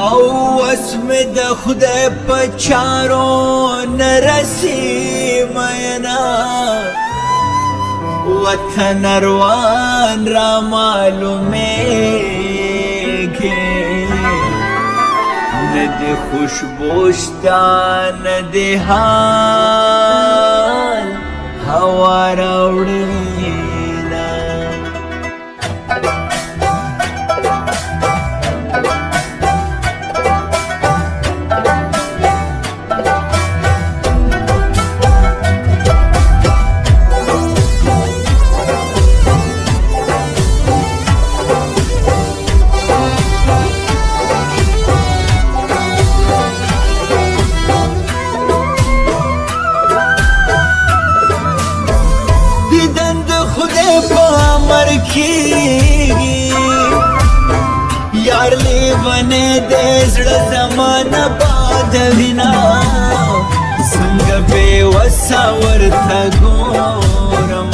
او اسم د خدای پچارو نرسی مینا وطن روان را معلومیگی ندی خوشبوشتا ندی حال هوا راوڑینا यार लेवने दे जड़ जमाना बाद विना संग बेवसा वर्था गोरम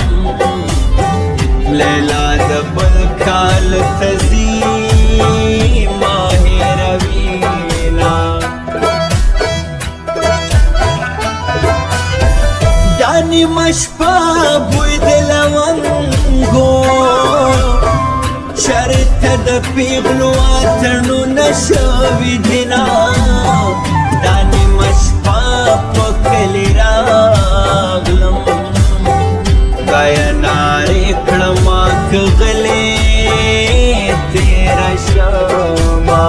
लैला दबल काल तजी माहे रवीना दानी मशपा बुई दिलवंगो شرط د پیغلو اتنو نشوی دینا دانی مشپا پکلی راغلم گایا ناری کڑماک غلی تیرا شما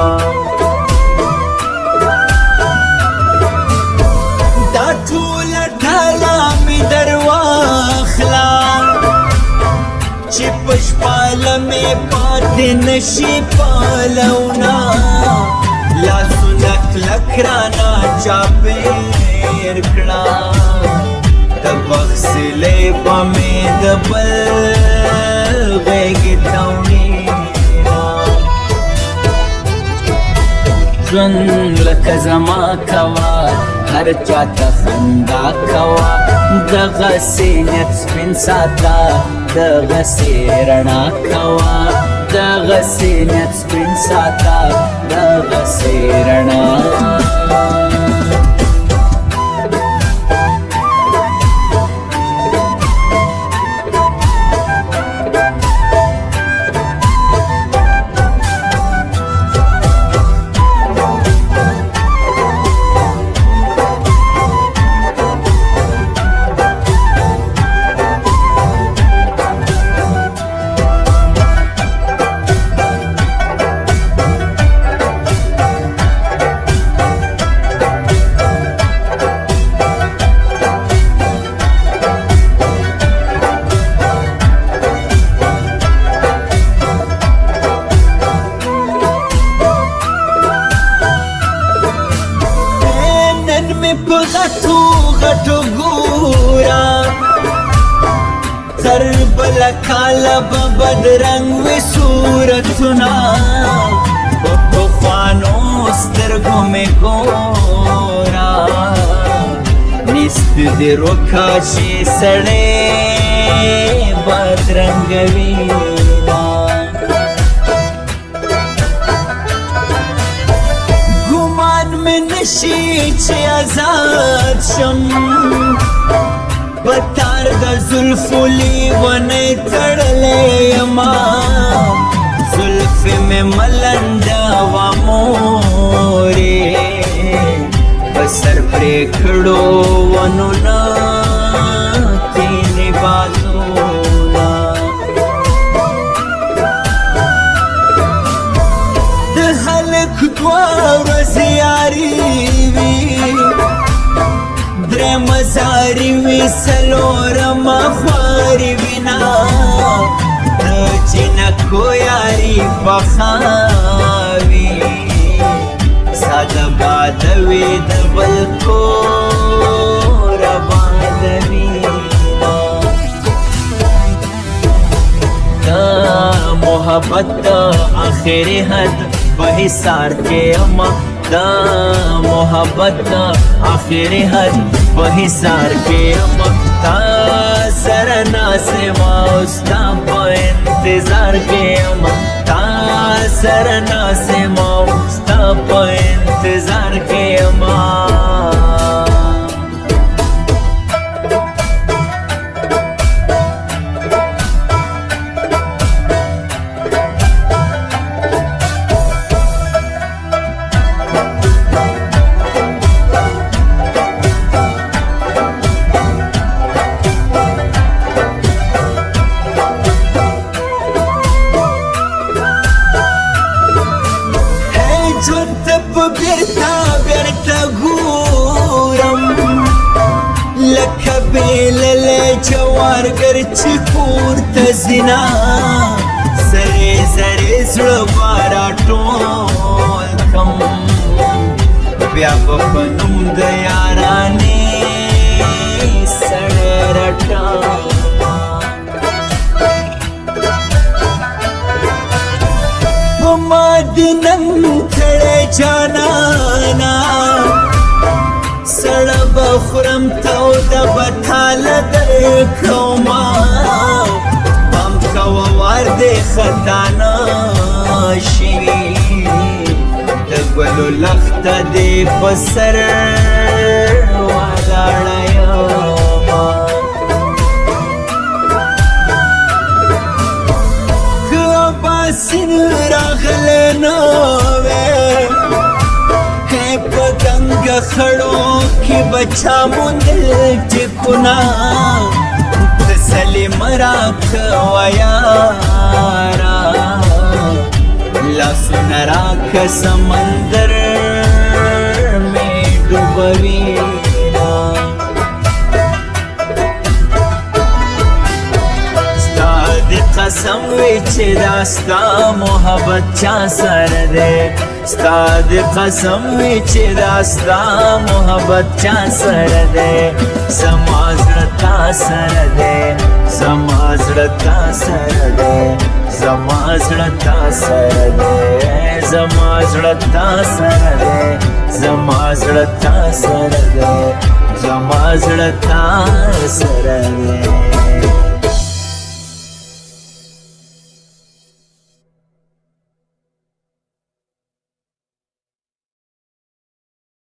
دا طول ڈھالا می درواخلا چی پشپال میں پاتے نشی پالونا لاسو نک لکرانا چاپیر کڑا دبخسلے پامی دبل غیگی تاونینا جن لکا زما کوا هر چاہتا خندا کوا دغا سینت سپین ساتا دغا سیرنا کوا دغا سینت سپین ساتا دغا سیرنا غټو ګورا تر بل کاله بدرنګ وي صورتونه په خوانو سترګو مې ګورا نست دې روکا شي سړې بدرنګ وینا ګمان مې نشي چې آزاد شم بتار د زلفو لیونی تړلی یما زلفې مې ملنډه وه مورې په سر پرې کړو ونو نه کینې بادونه د هلک دوه ورځې یاري وي مزاری وی سلورم خواری وینا چینکو یاری پخاوی ساده بادوی دبل کو ربادوی دا محبت آخری حد بحثار کے اما دا محبت آخری حد بحثار کے اما تا سرنا سے ماؤستا پا انتظار کے اما تا سرنا سے ماؤستا په انتظار کې یما بیرته ګورم لکه بیللی جوارګر چې پورته ځینا زرې زرې زړه به راټول کم بیا به په نوم د یارانې سړی رټم ما دې نن کړی جانانا سړه به خورم توده به تاله درکوما پام کوه وار دې خطا نه شوي د ګلو لخته دې په سر ولاړه یمه سین راغلی نوی په ګنګ خړو کې بچا موندل ټکونه تسلي مه راکوه یاره لاسونه راکه سمندر مې ډوبوینه قسم وی چې دا ستا محبت چا سره دی ستا د قسم وی چې دا ستا محبت چا سره دی زما زړه تا سره دی زما زړه تا سره دی زما زړه تا سره دی زما زړه تا سره دی زما زړه تا سره دی زما زړه تا سره دی